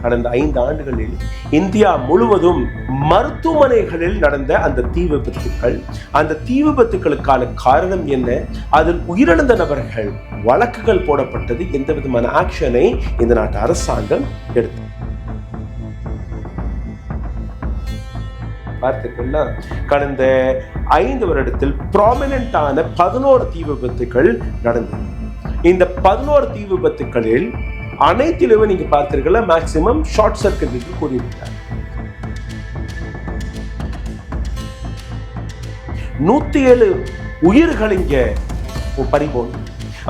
கடந்த 5 ஆண்டுகளில் இந்தியா முழுவதும் மருத்துவமனைகளில் நடந்த அந்த தீ விபத்துக்கள், அந்த தீ விபத்துக்களுக்கான காரணம் என்ன, அதில் உயிரிழந்த நபர்கள் வழக்குகள் போடப்பட்டது, எந்த விதமான ஆக்ஷனை இந்த நாட்டு அரசாங்கம் எடுத்தது. பார்த்தீங்கன்னா கடந்த 5 வருடத்தில் ப்ராமினென்டான 11 தீ விபத்துக்கள் நடந்தது. இந்த 11 தீ விபத்துக்களில் அனைத்திலுமே நீங்க பார்த்தீர்களா மேக்சிமம் ஷார்ட் சர்க்யூட் கூறியிருக்கிறார். 107 உயிர்கள் இங்க பறிபோனது.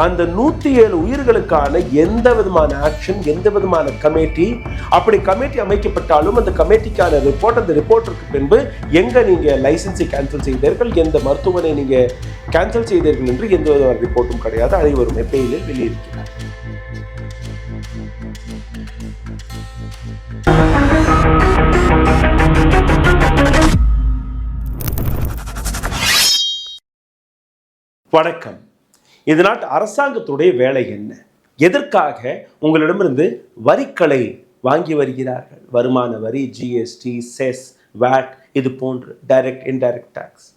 அந்த 107 உயிர்களுக்கான எந்த விதமான ஆக்ஷன், எந்த விதமான கமிட்டி, அப்படி கமிட்டி அமைக்கப்பட்டாலும் அந்த கமிட்டிக்கான ரிப்போர்ட், அந்த ரிப்போர்ட்டுக்கு பின்பு எங்க நீங்க லைசன்ஸை கேன்சல் செய்தீர்கள், எந்த மருத்துவமனை நீங்க கேன்சல் செய்தீர்கள் என்று எந்த விதமான ரிப்போர்ட்டும் கிடையாது. அனைவருமே பெயிலில் வெளியிருக்கிறார். வணக்கம். இந்த நாட்டு அரசாங்கத்துடைய வேலை என்ன? எதற்காக உங்களிடமிருந்து வரிகளை வாங்கி வருகிறார்கள்? வருமான வரி, ஜிஎஸ்டி, செஸ், வேட், இது போன்று டைரக்ட் இன்டைரக்ட் டாக்ஸ்.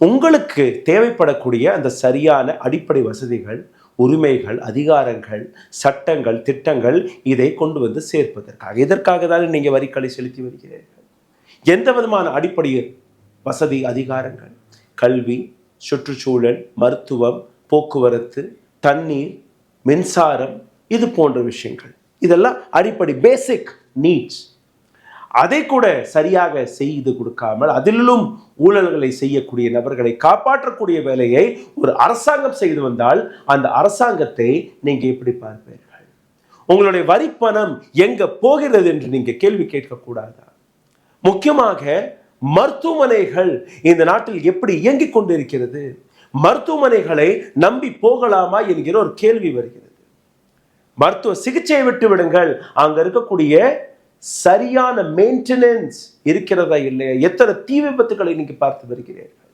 உங்களுக்கு தேவைப்படக்கூடிய அந்த சரியான அடிப்படை வசதிகள், உரிமைகள், அதிகாரங்கள், சட்டங்கள், திட்டங்கள் இதை கொண்டு வந்து சேர்ப்பதற்காக. இதற்காக தான் நீங்கள் வரிகளை செலுத்தி வருகிறீர்கள். எந்த விதமான அடிப்படை வசதி, அதிகாரங்கள், கல்வி, சுற்றுச்சூழல், மருத்துவம், போக்குவரத்து, தண்ணீர், மின்சாரம், இது போன்ற விஷயங்கள், இதெல்லாம் அடிப்படை பேசிக் நீட்ஸ். அதை கூட சரியாக செய்து கொடுக்காமல் அதிலும் ஊழல்களை செய்யக்கூடிய நபர்களை காப்பாற்றக்கூடிய வேலையை ஒரு அரசாங்கம் செய்து வந்தால் அந்த அரசாங்கத்தை நீங்க எப்படி பார்ப்பீர்கள்? உங்களுடைய வரி பணம் எங்க போகிறது என்று நீங்க கேள்வி கேட்கக்கூடாதா? முக்கியமாக மருத்துவமனைகள் இந்த நாட்டில் எப்படி இயங்கிக் கொண்டிருக்கிறது? மருத்துவமனைகளை நம்பி போகலாமா என்கிற ஒரு கேள்வி வருகிறது. மருத்துவ சிகிச்சையை விட்டு விடுங்கள், அங்க இருக்கக்கூடிய சரியான மெயின்டெனன்ஸ் இருக்கிறதா இல்லையா? எத்தனை தீ விபத்துக்களை நீங்க பார்த்து வருகிறீர்கள்.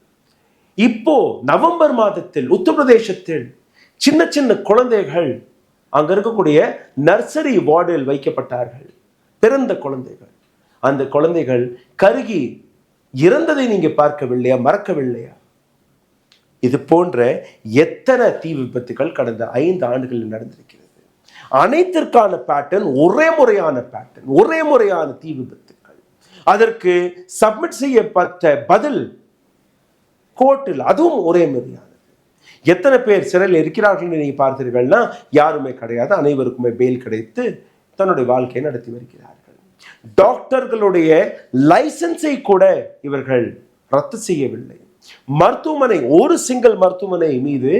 இப்போ நவம்பர் மாதத்தில் உத்தரப்பிரதேசத்தில் சின்ன சின்ன குழந்தைகள் அங்க இருக்கக்கூடிய நர்சரி வார்டில் வைக்கப்பட்டார்கள். பிறந்த குழந்தைகள். அந்த குழந்தைகள் கருகி இறந்ததை நீங்க பார்க்கவில்லையா, மறக்கவில்லையா? இது போன்ற எத்தனை தீ விபத்துகள் கடந்த 5 ஆண்டுகளில் நடந்திருக்கிறது. அனைத்திற்கான பேட்டர்ன் ஒரே முறையான பேட்டர்ன், ஒரே முறையான தீ விபத்துகள். அதற்கு சப்மிட் செய்யப்பட்ட பதில் கோர்ட்டில் அதுவும் ஒரே மாதிரியானது. எத்தனை பேர் சிறையில் இருக்கிறார்கள் நீங்க பார்த்தீர்கள்னா யாருமே கிடையாது. அனைவருக்குமே பெயில் கிடைத்து தன்னுடைய வாழ்க்கையை நடத்தி வருகிறார்கள். டாக்டர்களுடைய லைசன்ஸை கூட இவர்கள் ரத்து செய்யவில்லை. மருத்துவமனை, ஒரு சிங்கிள் மருத்துவமனை மீது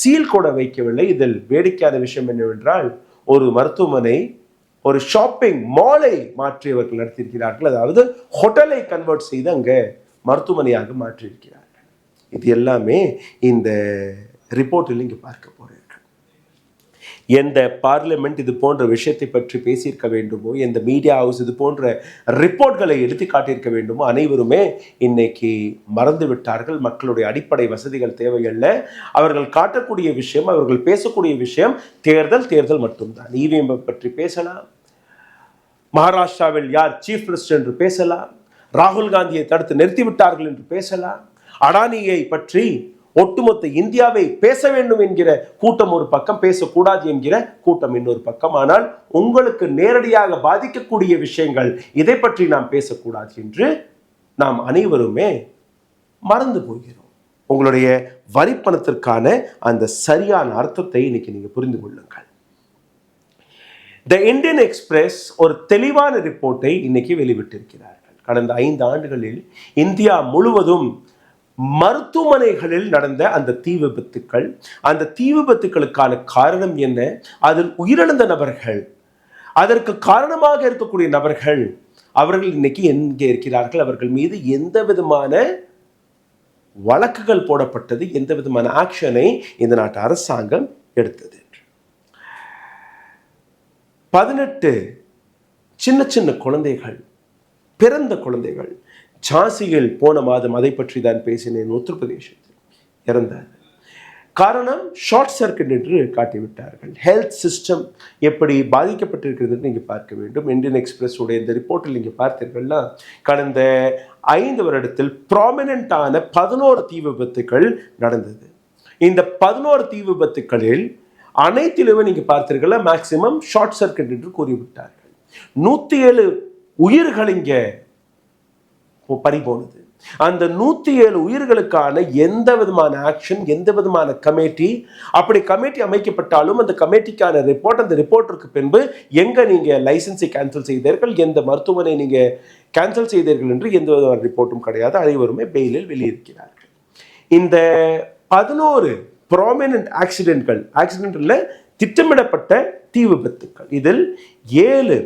சீல் கூட வைக்கவில்லை. இதில் வேடிக்கையான விஷயம் என்னவென்றால், ஒரு மருத்துவமனை ஒரு ஷாப்பிங் மாலை மாற்றியவர்கள் நடத்தியிருக்கிறார்கள். அதாவது ஹோட்டலை கன்வெர்ட் செய்து அங்க மருத்துவமனையாக மாற்றியிருக்கிறார்கள். இது எல்லாமே இந்த ரிப்போர்ட்டில் இங்கு பார்க்க போறீர்கள். எந்த பார்லிமெண்ட் இது போன்ற விஷயத்தை பற்றி பேசியிருக்க வேண்டுமோ, எந்த மீடியா ஹவுஸ் இது போன்ற ரிப்போர்ட்களை எடுத்து காட்டியிருக்க வேண்டுமோ, அனைவருமே இன்னைக்கு மறந்து விட்டார்கள். மக்களுடைய அடிப்படை வசதிகள் தேவையல்ல. அவர்கள் காட்டக்கூடிய விஷயம், அவர்கள் பேசக்கூடிய விஷயம் தேர்தல் மட்டும்தான். இவிஎம் பற்றி பேசலாம், மகாராஷ்டிராவில் யார் சீஃப் மினிஸ்டர் என்று பேசலாம், ராகுல் காந்தியை தடுத்து நிறுத்திவிட்டார்கள் என்று பேசலாம், அடானியை பற்றி ஒட்டுமொத்த இந்தியாவை பேச வேண்டும் என்கிற கூட்டம் ஒரு பக்கம், பேசக்கூடாது என்கிற கூட்டம் இன்னொரு பக்கம். ஆனால் உங்களுக்கு நேரடியாக பாதிக்கக்கூடிய விஷயங்கள், இதை பற்றி நாம் பேசக்கூடாது என்று நாம் அனைவருமே மறந்து போகிறோம். உங்களுடைய வரி பணத்திற்கான அந்த சரியான அர்த்தத்தை இன்னைக்கு நீங்க புரிந்து கொள்ளுங்கள். தி இந்தியன் எக்ஸ்பிரஸ் ஒரு தெளிவான ரிப்போர்ட்டை இன்னைக்கு வெளியிட்டிருக்கிறார்கள். கடந்த 5 ஆண்டுகளில் இந்தியா முழுவதும் மருத்துவமனைகளில் நடந்த அந்த தீ விபத்துக்கள், அந்த தீ விபத்துக்களுக்கான காரணம் என்ன, அதில் உயிரிழந்த நபர்கள், அதற்கு காரணமாக இருக்கக்கூடிய நபர்கள், அவர்கள் இன்னைக்கு எங்கே இருக்கிறார்கள், அவர்கள் மீது எந்த விதமான வழக்குகள் போடப்பட்டது, எந்த விதமான ஆக்ஷனை இந்த நாட்டு அரசாங்கம் எடுத்தது. 18 சின்ன சின்ன குழந்தைகள், பிறந்த குழந்தைகள் ஜான்சியில் போன மாதம் அதை பற்றி தான் பேசினேன். உத்தரப்பிரதேசத்தில் இறந்தார். காரணம் ஷார்ட் சர்க்கியூட் என்று காட்டிவிட்டார்கள். ஹெல்த் சிஸ்டம் எப்படி பாதிக்கப்பட்டிருக்கிறது நீங்கள் பார்க்க வேண்டும். இந்தியன் எக்ஸ்பிரஸ் உடைய இந்த ரிப்போர்ட்டில் நீங்கள் பார்த்தீர்கள்னா கடந்த 5 வருடத்தில் ப்ராமினென்ட்டான 11 தீ விபத்துக்கள் நடந்தது. இந்த 11 தீ விபத்துக்களில் அனைத்திலுமே நீங்க பார்த்தீர்களா மேக்சிமம் ஷார்ட் சர்க்கியூட் என்று கூறிவிட்டார்கள். 107 உயிர்கள் இங்க பறிபோனது. அந்த 107 உயிர்களுக்கான எந்த விதமான ஆக்ஷன், எந்த விதமான கமிட்டி, அப்படி கமிட்டி அமைக்கப்பட்டாலும் அந்த கமிட்டிக்கான ரிப்போர்ட், அந்த ரிப்போர்ட்டிற்கு பின்பு எங்க நீங்க லைசன்ஸை கேன்சல் செய்தீர்கள், எந்த மருத்துவமனை நீங்க கேன்சல் செய்தீர்கள் என்று எந்த விதமான ரிப்போர்ட்டும் கிடையாது. அனைவருமே பெயிலில் வெளியிருக்கிறார்கள். இந்த 11 ப்ராமினன்ட் ஆக்சிடென்ட்ல திட்டமிடப்பட்ட தீ விபத்துக்கள், இதில் 7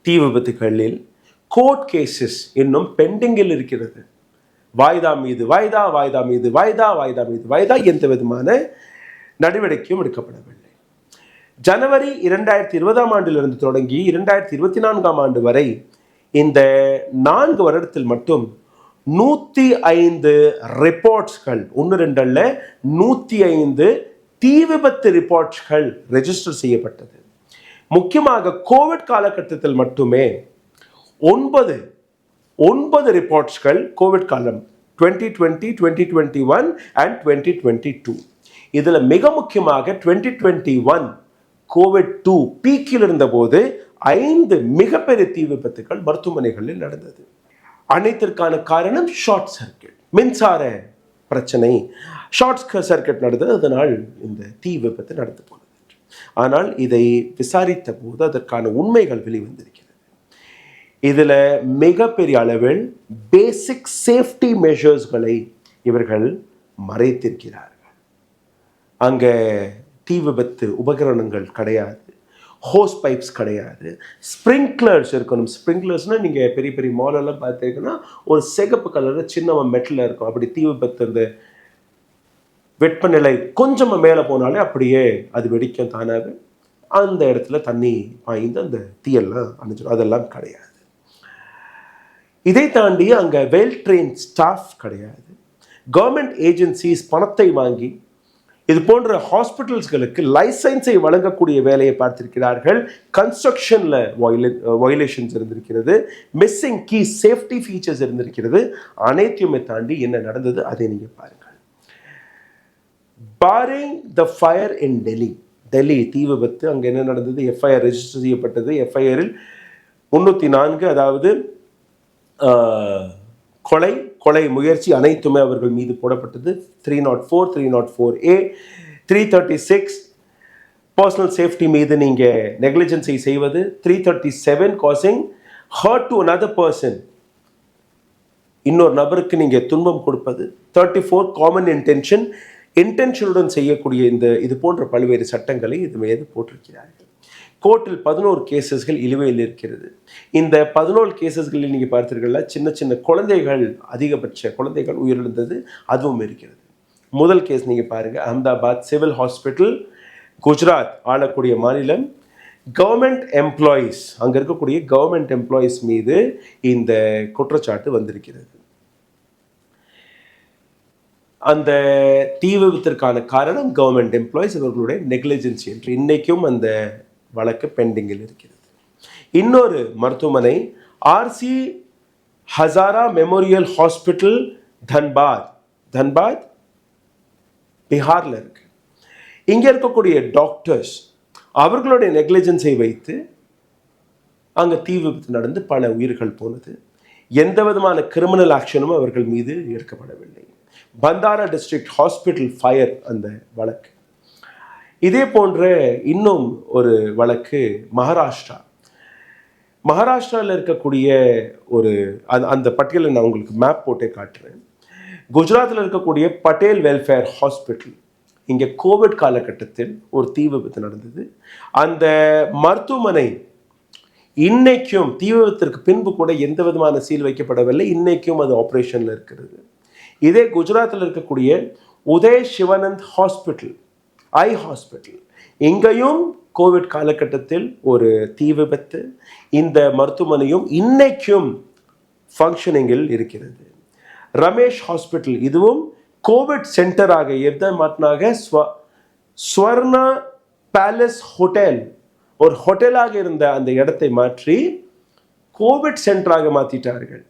தீ விபத்துகளில் கோர்ட் கேசஸ் இன்னும் பெண்டிங்கில் இருக்கிறது. வாய்தா மீது வாய்தா, வாய்தா மீது வாய்தா, வாய்தா மீது வாய்தா, எந்த விதமான நடவடிக்கையும் எடுக்கப்படவில்லை. ஜனவரி 2020 ஆண்டிலிருந்து தொடங்கி 2024 ஆண்டு வரை இந்த 4 வருடத்தில் மட்டும் 105 ரிப்போர்ட்ஸ்கள், 1-2 அல்ல 105 தீ விபத்து ரிப்போர்ட்ஸ்கள் ரெஜிஸ்டர் செய்யப்பட்டது. முக்கியமாக கோவிட் காலகட்டத்தில் மட்டுமே 9 ரிப்போர்ட்ஸ்கள் கோவிட் காலம் 2020, 2021 and 2022. இதில் மிக முக்கியமாக 2021 கோவிட்-2 பீக்கில் இருந்தபோது 5 மிகப்பெரிய தீ விபத்துக்கள் மருத்துவமனைகளில் நடந்தது. அனைத்திற்கான காரணம் ஷார்ட் சர்க்கியூட், மின்சார பிரச்சனை. ஷார்ட் சர்க்கியூட் நடந்தது, அதனால் இந்த தீ விபத்து நடந்து போனது. ஆனால் இதை விசாரித்த போது அதற்கான உண்மைகள் வெளிவந்திருக்கிறது. இதில் மிகப்பெரிய அளவில் பேசிக் சேஃப்டி மெஷர்ஸ்களை இவர்கள் மறைத்திருக்கிறார்கள். அங்கே தீ விபத்து உபகரணங்கள் கிடையாது, ஹோஸ் பைப்ஸ் கிடையாது, ஸ்ப்ரிங்க்லர்ஸ் இருக்கணும். ஸ்ப்ரிங்க்லர்ஸ்னால் நீங்கள் பெரிய பெரிய மாலெல்லாம் பார்த்தீங்கன்னா ஒரு சிகப்பு கலரில் சின்ன மெட்டலில் இருக்கும். அப்படி தீ விபத்து இந்த வெப்பநிலை கொஞ்சமாக மேலே போனாலே அப்படியே அது வெடிக்கும் தானாக. அந்த இடத்துல தண்ணி பாய்ந்து அந்த தீயெல்லாம் அணைஞ்சிடும். அதெல்லாம் கிடையாது. இதை தாண்டி அங்கே வெல் ட்ரெயின் ஸ்டாஃப் கிடையாது. கவர்மெண்ட் ஏஜென்சிஸ் பணத்தை வாங்கி இது போன்ற ஹாஸ்பிட்டல்ஸ்களுக்கு லைசன்ஸை வழங்கக்கூடிய வேலையை பார்த்திருக்கிறார்கள். கன்ஸ்ட்ரக்ஷனில் வயலேஷன்ஸ் இருந்திருக்கிறது, மிஸ்ஸிங் கீ சேஃப்டி ஃபீச்சர்ஸ் இருந்திருக்கிறது. அனைத்தையுமே தாண்டி என்ன நடந்தது அதை நீங்கள் பாருங்கள். பாரிங் த ஃபயர் இன் டெல்லி தீ விபத்து, அங்கே என்ன நடந்தது? எஃப்ஐஆர் ரெஜிஸ்டர் செய்யப்பட்டது. எஃப்ஐஆரில் 304, அதாவது கொலை முயற்சி அனைத்துமே அவர்கள் மீது போடப்பட்டது. 304, 304A, 336 பர்சனல் சேஃப்டி மீது நீங்கள் நெக்லிஜென்ஸை செய்வது, 337 causing hurt to another person, இன்னொரு நபருக்கு நீங்கள் துன்பம் கொடுப்பது, 34 காமன் இன்டென்ஷனுடன் செய்யக்கூடிய இது போன்ற பல்வேறு சட்டங்களை இது மீது போட்டிருக்கிறார்கள். கோர்ட்டில் 11 கேசஸ்கள் இழுவையில் இருக்கிறது. இந்த 11 கேசஸ்களில் நீங்கள் பார்த்தீர்களா சின்ன சின்ன குழந்தைகள், அதிகபட்ச குழந்தைகள் உயிரிழந்தது அதுவும் இருக்கிறது. முதல் கேஸ் நீங்கள் பாருங்கள், அகமதாபாத் சிவில் ஹாஸ்பிட்டல், குஜராத் ஆளக்கூடிய மாநிலம். கவர்மெண்ட் எம்ப்ளாயீஸ், அங்கே இருக்கக்கூடிய கவர்மெண்ட் எம்ப்ளாயீஸ் மீது இந்த குற்றச்சாட்டு வந்திருக்கிறது. அந்த தீ விபத்திற்கான காரணம் கவர்மெண்ட் எம்ப்ளாயீஸ், அவர்களுடைய நெக்லிஜென்சி என்று இன்னைக்கும் அந்த வழக்கு பெண்டிங்கில் இருக்கிறது. இன்னொரு மருத்துவமனை RC Hazara memorial hospital, Dhanbad பீகார்ல இருக்கு. இங்கே இருக்கக்கூடிய டாக்டர்ஸ் அவர்களுடைய நெக்லிஜென்ஸை வைத்து அங்கே தீ விபத்து நடந்து பல உயிர்கள் போனது. எந்த விதமான கிரிமினல் ஆக்ஷனும் அவர்கள் மீது எடுக்கப்படவில்லை. பந்தாரா டிஸ்ட்ரிக்ட் ஹாஸ்பிட்டல் ஃபயர் அந்த வழக்கு. இதே போன்ற இன்னும் ஒரு வழக்கு மகாராஷ்டிராவில் இருக்கக்கூடிய அந்த பட்டியலை நான் உங்களுக்கு மேப் போட்டே காட்டுறேன். குஜராத்தில் இருக்கக்கூடிய பட்டேல் வெல்ஃபேர் ஹாஸ்பிட்டல், இங்கே கோவிட் காலகட்டத்தில் ஒரு தீ விபத்து நடந்தது. அந்த மருத்துவமனை இன்னைக்கும் தீ விபத்திற்கு பின்பு கூட எந்த விதமான சீல் வைக்கப்படவில்லை. இன்னைக்கும் அது ஆப்ரேஷனில் இருக்கிறது. இதே குஜராத்தில் இருக்கக்கூடிய உதய் சிவானந்த் ஹாஸ்பிட்டல், ஐ ஹாஸ்பிட்டல், இங்கேயும் கோவிட் காலகட்டத்தில் ஒரு தீ விபத்து. இந்த மருத்துவமனையும் இன்னைக்கும் ஃபங்க்ஷனிங்கில் இருக்கிறது. ரமேஷ் ஹாஸ்பிட்டல், இதுவும் கோவிட் சென்டராக எதை மாற்றினாங்க? ஸ்வர்ணா பேலஸ் ஹோட்டல், ஒரு ஹோட்டலாக இருந்த அந்த இடத்தை மாற்றி கோவிட் சென்டராக மாற்றிட்டார்கள்.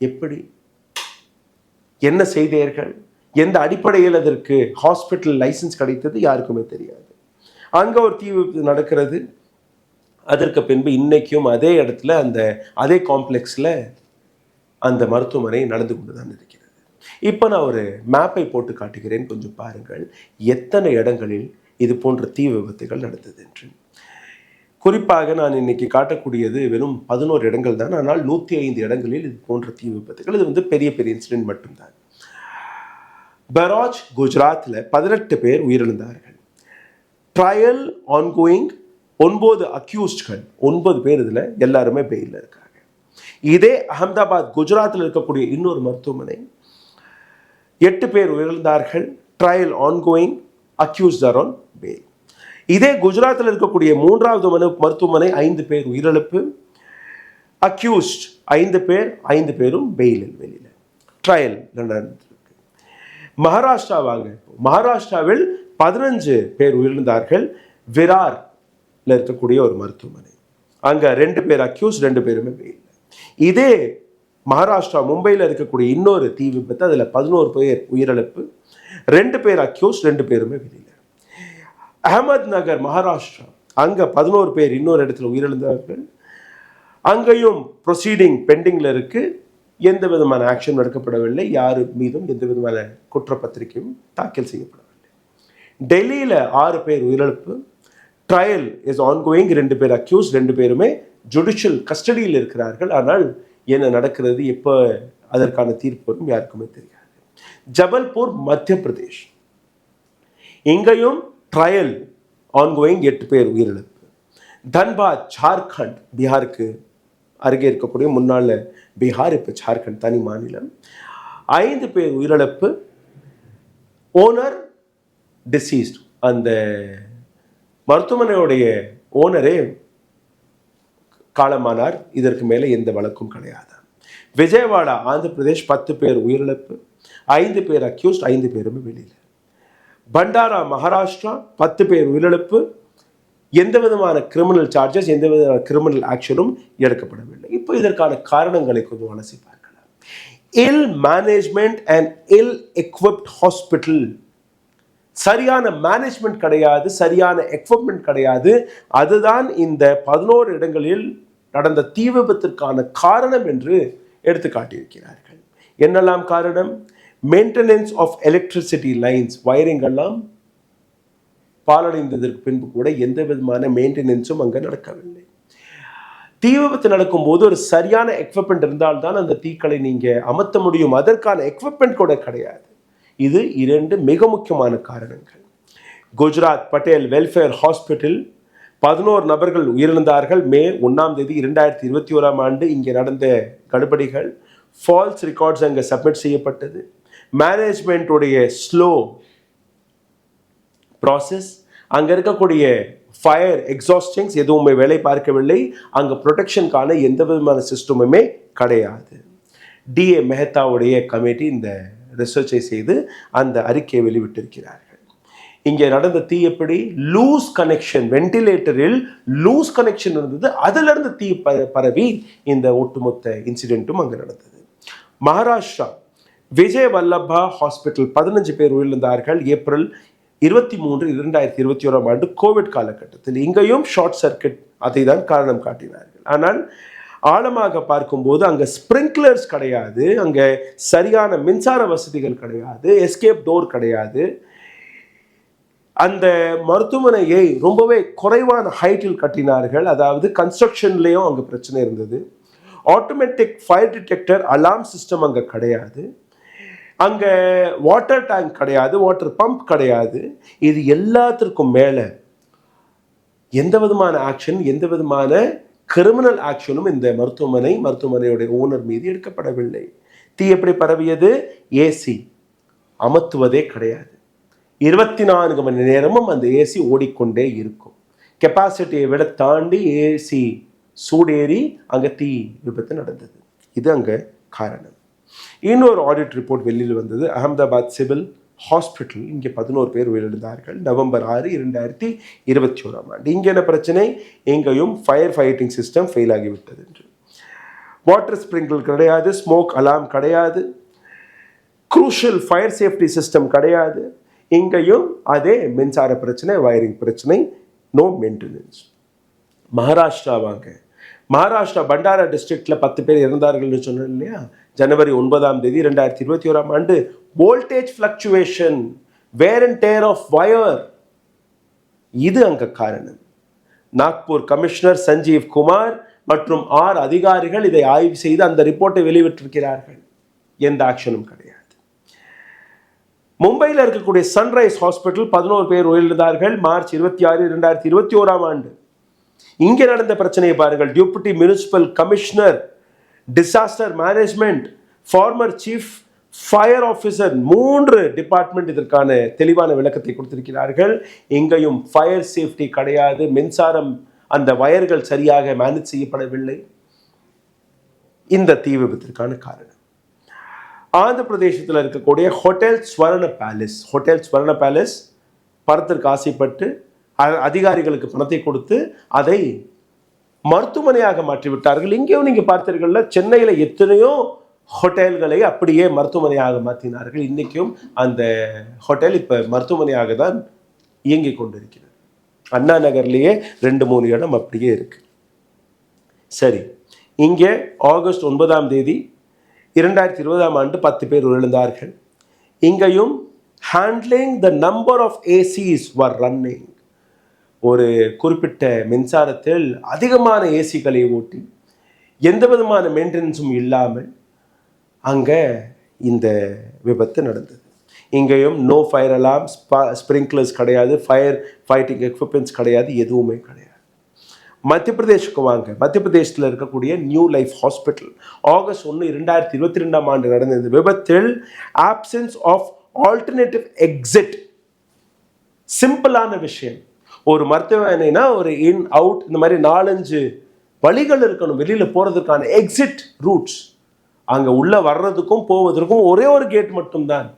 எப்படி? என்ன செய்தீர்கள்? எந்த அடிப்படையில் அதற்கு ஹாஸ்பிட்டல் லைசன்ஸ் கிடைத்தது? யாருக்குமே தெரியாது. அங்கே ஒரு தீ விபத்து நடக்கிறது. அதற்கு பின்பு இன்னைக்கும் அதே இடத்துல அதே காம்ப்ளெக்ஸில் அந்த மருத்துவமனை நடந்து கொண்டு தான் இருக்கிறது. இப்போ நான் ஒரு மேப்பை போட்டு காட்டுகிறேன், கொஞ்சம் பாருங்கள் எத்தனை இடங்களில் இது போன்ற தீ விபத்துகள் நடந்தது என்று. குறிப்பாக நான் இன்னைக்கு காட்டக்கூடியது வெறும் 11 இடங்கள் தான். ஆனால் 105 இடங்களில் இது போன்ற தீ விபத்துகள். இது பெரிய பெரிய இன்சிடென்ட் மட்டும்தான். பராஜ் குஜராத்தில் 18 பேர் உயிரிழந்தார்கள். ட்ரையல் ஆன்கோயிங், 9 அக்யூஸ்ட்கள், 9 பேர் இதில் எல்லாருமே பெயிலில் இருக்காங்க. இதே அகமதாபாத் குஜராத்தில் இருக்கக்கூடிய இன்னொரு மருத்துவமனை 8 பேர் உயிரிழந்தார்கள். Trial ongoing, accused are on bail. இதே குஜராத்தில் இருக்கக்கூடிய 3வது மருத்துவமனை 5 பேர் உயிரிழப்பு, அக்யூஸ்ட் 5 பேர், 5 பேரும் பெயிலில் வெளியில் ட்ரையல் நடந்திருக்கு. மகாராஷ்டிரா வாங்க, மகாராஷ்டிராவில் 15 பேர் உயிரிழந்தார்கள். விரார்ல இருக்கக்கூடிய ஒரு மருத்துவமனை, அங்க 2 பேர் அக்யூஸ்ட், 2 பேருமே பெயில். இதே மகாராஷ்டிரா மும்பையில் இருக்கக்கூடிய இன்னொரு தீ விபத்து, அதில் 11 பேர் உயிரிழப்பு, 2 பேர் அக்யூஸ்ட், 2 பேருமே வெளியில். அஹமத் நகர் மகாராஷ்டிரா, அங்கே 11 பேர் இன்னொரு இடத்துல உயிரிழந்தார்கள். அங்கேயும் ப்ரொசீடிங் பெண்டிங்கில் இருக்கு. எந்த விதமான ஆக்ஷன் எடுக்கப்படவில்லை. யாரு மீதும் எந்த விதமான குற்றப்பத்திரிகையும் தாக்கல் செய்யப்படவில்லை. டெல்லியில் 6 பேர் உயிரிழப்பு, ட்ரையல் இஸ் ஆன்கோயிங், 2 பேர் அக்யூஸ், 2 பேருமே ஜுடிஷியல் கஸ்டடியில் இருக்கிறார்கள். ஆனால் என்ன நடக்கிறது, எப்போ அதற்கான தீர்ப்பு வரும் யாருக்குமே தெரியாது. ஜபல்பூர் மத்திய பிரதேஷ், இங்கேயும் ட்ரையல் ஆன்கோயிங், 8 பேர் உயிரிழப்பு. தன்பாத் ஜார்க்கண்ட், பீகாருக்கு அருகே இருக்கக்கூடிய முன்னாள் பீகார், இப்போ ஜார்க்கண்ட் தனி மாநிலம், 5 பேர் உயிரிழப்பு. ஓனர் டிசீஸ்ட், அந்த மருத்துவமனையுடைய ஓனரே காலமானார். இதற்கு மேலே எந்த வழக்கும் கிடையாது. விஜயவாடா ஆந்திர பிரதேஷ் 10 பேர் உயிரிழப்பு, 5 பேர் அக்யூஸ்ட், 5 பேருமே வெளியில். பண்டாரா மகாராஷ்டிரா 10 பேர் உயிரிழப்பு, எந்த விதமான கிரிமினல் சார்ஜஸ், எந்த விதமான கிரிமினல் ஆக்ஷனும் எடுக்கப்படவில்லை. இப்போ இதற்கான காரணங்களை கொஞ்சம் அலசி பார்க்கலாம். Ill management and ill equipped hospital, சரியான மேனேஜ்மெண்ட் கிடையாது, சரியான எக்விப்மெண்ட் கிடையாது. அதுதான் இந்த 11 இடங்களில் நடந்த தீ விபத்திற்கான காரணம் என்று எடுத்து காட்டியிருக்கிறார்கள். என்னெல்லாம் காரணம்? Maintenance of electricity lines, wiring எல்லாம் பாலடைந்ததற்கு பின்பு கூட எந்த விதமான மெயின்டெனன்ஸும் அங்கே நடக்கவில்லை. தீ விபத்து நடக்கும்போது ஒரு சரியான எக்விப்மெண்ட் இருந்தால்தான் அந்த தீக்களை நீங்கள் அமர்த்த முடியும். அதற்கான எக்விப்மெண்ட் கூட கிடையாது. இது 2 மிக முக்கியமான காரணங்கள். குஜராத் பட்டேல் வெல்ஃபேர் ஹாஸ்பிட்டல் 11 நபர்கள் உயிரிழந்தார்கள். மே 1 2021 இங்கே நடந்த கடுபடிகள், ஃபால்ஸ் ரெக்கார்ட்ஸ் அங்கே சப்மிட் செய்யப்பட்டது. மேனேஜ்மெண்ட்டுடைய ஸ்லோ ப்ராசஸ், அங்கே இருக்கக்கூடிய ஃபயர் எக்ஸாஸ்டிங்ஸ் எதுவுமே வேலை பார்க்கவில்லை. அங்கே ப்ரொடெக்ஷனுக்கான எந்த விதமான சிஸ்டமுமே கிடையாது. டிஏ மெஹத்தாவுடைய கமிட்டி இந்த ரிசர்ச்சை செய்து அந்த அறிக்கையை வெளிவிட்டிருக்கிறார்கள். இங்கே நடந்த தீ எப்படி? லூஸ் கனெக்ஷன், வென்டிலேட்டரில் லூஸ் கனெக்ஷன் இருந்தது, அதிலிருந்து தீ பரவி இந்த ஒட்டுமொத்த இன்சிடென்ட்டும் அங்கே நடந்தது. மகாராஷ்டிரா விஜய் வல்லபா ஹாஸ்பிட்டல் 15 பேர் உயிரிழந்தார்கள். ஏப்ரல் 23, 2021 கோவிட் காலகட்டத்தில். இங்கேயும் ஷார்ட் சர்க்கிட் அதை தான் காரணம் காட்டினார்கள். ஆனால் ஆழமாக பார்க்கும்போது அங்கே ஸ்ப்ரிங்க்லர்ஸ் கிடையாது, அங்கே சரியான மின்சார வசதிகள் கிடையாது, எஸ்கேப் டோர் கிடையாது. அந்த மருத்துவமனையை ரொம்பவே குறைவான ஹைட்டில் கட்டினார்கள். அதாவது கன்ஸ்ட்ரக்ஷன்லேயும் அங்கே பிரச்சனை இருந்தது. Automatic fire detector alarm system அங்கே கிடையாது. அங்கே வாட்டர் டேங்க் கிடையாது, வாட்டர் பம்ப் கிடையாது. இது எல்லாத்திற்கும் மேலே எந்த விதமான ஆக்ஷன், எந்த விதமான கிரிமினல் ஆக்ஷனும் இந்த மருத்துவமனையுடைய ஓனர் மீது எடுக்கப்படவில்லை. தீ எப்படி பரவியது? ஏசி அமர்த்துவதே கிடையாது. 24 மணி நேரமும் அந்த ஏசி ஓடிக்கொண்டே இருக்கும். கெப்பாசிட்டியை விட தாண்டி ஏசி சூடேறி அங்கே தீ விபத்து நடந்தது. இது அங்கே காரணம். இன்னொரு ஆடிட் ரிப்போர்ட் வெளியில் வந்தது. அகமதாபாத் சிவில் ஹாஸ்பிட்டல், இங்கே 11 பேர் உயிரிழந்தார்கள் நவம்பர் 6, 2021. இங்கே என்ன பிரச்சனை? இங்கேயும் ஃபயர் ஃபைட்டிங் சிஸ்டம் ஃபெயில் ஆகிவிட்டது என்று. வாட்டர் ஸ்ப்ரிங்கிள் கிடையாது, ஸ்மோக் அலாம் கிடையாது, குரூஷியல் ஃபயர் சேஃப்டி சிஸ்டம் கிடையாது. இங்கேயும் அதே மின்சார பிரச்சனை, வயரிங் பிரச்சனை, நோ மெயின்டெனன்ஸ். மகாராஷ்டிரா வாங்க. மகாராஷ்டிரா பண்டாரா டிஸ்ட்ரிக்ட்ல 10 பேர் இறந்தார்கள்னு சொன்னேன் இல்லையா? ஜனவரி 9, 2021. Voltage fluctuation, wear and tear of wire, இது அங்க காரணம். நாக்பூர் கமிஷனர் சஞ்சீவ் குமார் மற்றும் 6 அதிகாரிகள் இதை ஆய்வு செய்து அந்த ரிப்போர்ட்டை வெளியிட்டிருக்கிறார்கள். எந்த ஆக்ஷனும் கிடையாது. மும்பையில் இருக்கக்கூடிய சன்ரைஸ் ஹாஸ்பிட்டல் 11 பேர் உயிரிழந்தார்கள் மார்ச் 26, 2021. இங்கே நடந்த பிரச்சனையை பாருங்கள். Deputy municipal commissioner, disaster management, former chief fire officer, 3 department இதற்கான தெளிவான விளக்கத்தை கொடுத்திருக்கிறார்கள். இங்கேயும் ஃபயர் சேஃப்டி கிடையாது, மின்சாரம் அந்த வயர்கள் சரியாக மேனேஜ் செய்யப்படவில்லை. இந்த தீ விபத்திற்கான காரணம். ஆந்திர பிரதேசத்தில் இருக்கக்கூடிய ஹோட்டல் ஸ்வர்ண பேலஸ் பணத்திற்கு ஆசைப்பட்டு அதிகாரிகளுக்கு பணத்தை கொடுத்து அதை மருத்துவமனையாக மாற்றிவிட்டார்கள். இங்கேயும் நீங்க பார்த்தீர்கள், சென்னையில் எத்தனையோ ஹோட்டல்களை அப்படியே மருத்துவமனையாக மாற்றினார்கள். இன்னைக்கும் அந்த ஹோட்டல் இப்ப மருத்துவமனையாக தான் இயங்கிக் கொண்டிருக்கிறது. அண்ணா நகர்லேயே 2-3 இடம் அப்படியே இருக்கு. சரி, இங்கே ஆகஸ்ட் 9, 2020 10 பேர் உயிரிழந்தார்கள். இங்கேயும் handling the number of ACs were running. ஒரு குறிப்பிட்ட மின்சாரத்தில் அதிகமான ஏசிகளை ஓட்டி எந்த விதமான மெயின்டெனன்ஸும் இல்லாமல் அங்கே இந்த விபத்து நடந்தது. இங்கேயும் நோ ஃபயர் அலாம், ஸ்ப்ரிங்க்லர்ஸ் கிடையாது, ஃபயர் ஃபைட்டிங் எக்யூப்மெண்ட்ஸ் கிடையாது, எதுவுமே கிடையாது. மத்திய பிரதேஷுக்கு வாங்க. மத்திய பிரதேசத்தில் இருக்கக்கூடிய நியூ லைஃப் ஹாஸ்பிட்டல் ஆகஸ்ட் 1, 2022 நடந்த இந்த விபத்தில் ஆப்சன்ஸ் ஆஃப் ஆல்டர்னேட்டிவ் எக்ஸிட். சிம்பிளான விஷயம். ஒரு மருத்துவமனைனா ஒரு இன் அவுட் இந்த மாதிரி 4-5 வழிகள் இருக்கணும் வெளியில போறதுக்கான எக்ஸிட் ரூட்ஸ். அங்க உள்ள வர்றதுக்கும் போவதற்கும் ஒரே ஒரு கேட் மட்டும்தான்.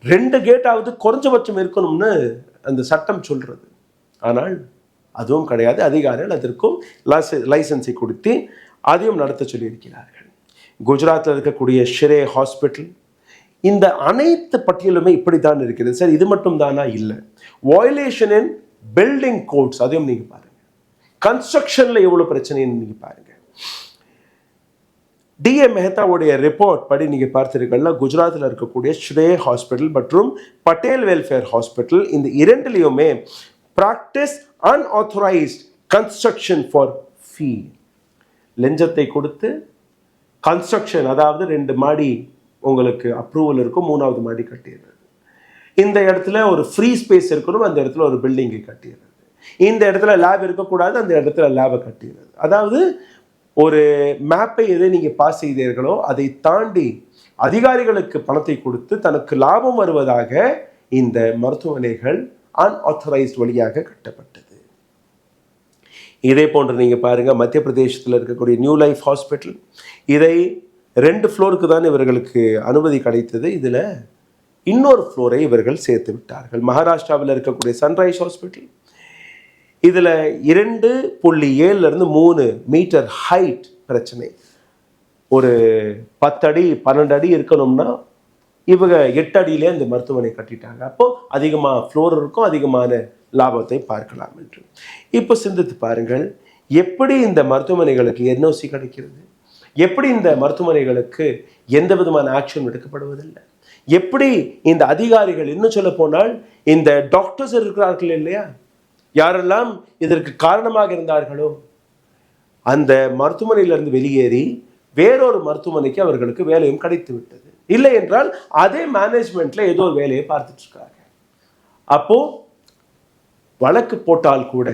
2 கேட்டாவது குறைஞ்சபட்சம் இருக்கணும்னு அந்த சட்டம் சொல்றது. ஆனால் அதுவும் கிடையாது. அதிகாரிகள் அதற்கும் லைசன்ஸை கொடுத்து அதையும் நடத்த சொல்லியிருக்கிறார்கள். குஜராத்தில் இருக்கக்கூடிய ஷிரே ஹாஸ்பிட்டல், இந்த அனைத்து பட்டியலுமே இப்படித்தான் இருக்கிறது. சார் இது மட்டும் தானா? இல்லை. வயலேஷன் இன் பில்டிங் கோட்ஸ், அதையும் நீங்க பாருங்க. கன்ஸ்ட்ரக்ஷன்ல எவ்வளவு பிரச்சனைன்னு நீங்க பாருங்க. டிஏ மெஹதாவுடைய ரிப்போர்ட் படி நீங்க பார்த்தீர்கள்னா குஜராத்தில் இருக்கக்கூடிய ஷ்ரே ஹாஸ்பிட்டல் மற்றும் பட்டேல் வெல்ஃபேர் ஹாஸ்பிட்டல், இந்த 2லையுமே பிராக்டிஸ் அன்ஆத்தரைஸ்ட் கன்ஸ்ட்ரக்ஷன் ஃபார் ஃபீ. லஞ்சத்தை கொடுத்து கன்ஸ்ட்ரக்ஷன், அதாவது 2 மாடி உங்களுக்கு அப்ரூவல் இருக்கும், 3வது மாடி கட்டிடுறது. இந்த இடத்துல ஒரு ஃப்ரீ ஸ்பேஸ் இருக்கணும், அந்த இடத்துல ஒரு பில்டிங்கை கட்டிடுறது. இந்த இடத்துல லேப் இருக்கக்கூடாது, அந்த இடத்துல லேபை கட்டிடுறது. அதாவது ஒரு மேப்பை எதை நீங்க பாஸ் செய்தீர்களோ அதை தாண்டி அதிகாரிகளுக்கு பணத்தை கொடுத்து தனக்கு லாபம் வருவதாக இந்த மருத்துவமனைகள் அன்ஆத்தரைஸ்ட் வழியாக கட்டப்பட்டது. இதே போன்று நீங்க பாருங்க, மத்திய பிரதேசத்தில் இருக்கக்கூடிய நியூ லைஃப் ஹாஸ்பிட்டல், இதை 2 ஃப்ளோருக்கு தான் இவர்களுக்கு அனுமதி கிடைத்தது. இதுல இன்னொரு ஃப்ளோரை இவர்கள் சேர்த்து விட்டார்கள். மகாராஷ்டிராவில் இருக்கக்கூடிய சன்ரைஸ் ஹாஸ்பிட்டல், இதுல 2.7 3 மீட்டர் ஹைட் பிரச்சனை. ஒரு 10 அடி 12 அடி இருக்கணும்னா இவங்க 8 அடியிலே இந்த மருத்துவமனை கட்டிட்டாங்க. அப்போ அதிகமாக ஃப்ளோர் இருக்கும், அதிகமான லாபத்தை பார்க்கலாம் என்று. இப்போ சிந்தித்து பாருங்கள், எப்படி இந்த மருத்துவமனைகளுக்கு என்ஓசி கிடைக்கிறது, எப்படி இந்த மருத்துவமனைகளுக்கு எந்த விதமான ஆக்ஷன் எடுக்கப்படுவதில்லை, எப்படி இந்த அதிகாரிகள், இன்னும் சொல்ல போனால் இந்த டாக்டர்ஸ் இருக்கிறார்கள் இல்லையா, யாரெல்லாம் இதற்கு காரணமாக இருந்தார்களோ அந்த மருத்துவமனையிலிருந்து வெளியேறி வேறொரு மருத்துவமனைக்கு அவர்களுக்கு வேலையும் கிடைத்து விட்டது. இல்லை என்றால் அதே மேனேஜ்மெண்ட்ல ஏதோ ஒரு வேலையை பார்த்துட்டு இருக்காங்க. அப்போ வழக்கு போட்டால் கூட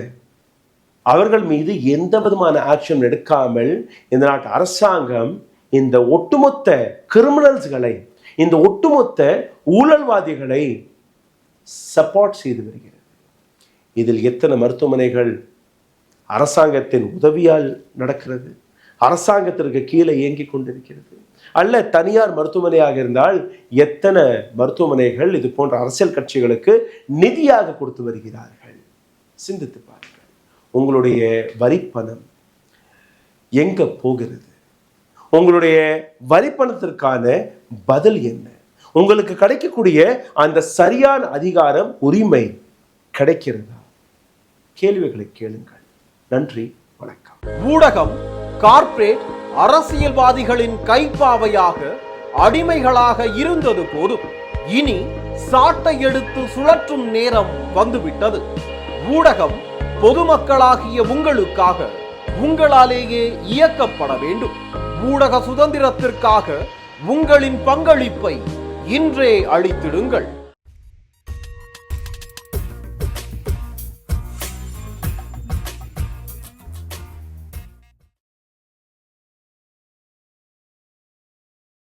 அவர்கள் மீது எந்த விதமான ஆக்ஷன் எடுக்காமல் இந்த நாட்டு அரசாங்கம் இந்த ஒட்டுமொத்த கிரிமினல்ஸ்களை, இந்த ஒட்டுமொத்த ஊழல்வாதிகளை சப்போர்ட் செய்து வருகிறது. இதில் எத்தனை மருத்துவமனைகள் அரசாங்கத்தின் உதவியால் நடக்கிறது, அரசாங்கத்திற்கு கீழே இயங்கிக் கொண்டிருக்கிறது. அல்ல தனியார் மருத்துவமனையாக இருந்தால் எத்தனை மருத்துவமனைகள் இது போன்ற அரசியல் கட்சிகளுக்கு நிதியாக கொடுத்து வருகிறார்கள். சிந்தித்து பாருங்கள். உங்களுடைய வரிப்பணம் எங்க போகிறது? உங்களுடைய வரிப்பணத்திற்கான பதில் என்ன? உங்களுக்கு கிடைக்கக்கூடிய அந்த சரியான அதிகாரம், உரிமை கிடைக்கிறதா? கேள்விகளை கேளுங்கள். நன்றி, வணக்கம். ஊடகம் கார்ப்பரேட் அரசியல்வாதிகளின் கைப்பாவையாக அடிமைகளாக இருந்தது போதும். இனி சாட்டை எடுத்து சுழற்றும் நேரம் வந்துவிட்டது. ஊடகம் பொதுமக்களாகிய உங்களுக்காக, உங்களாலேயே இயக்கப்பட வேண்டும். ஊடக சுதந்திரத்திற்காக உங்களின் பங்களிப்பை இன்றே அளித்திடுங்கள்.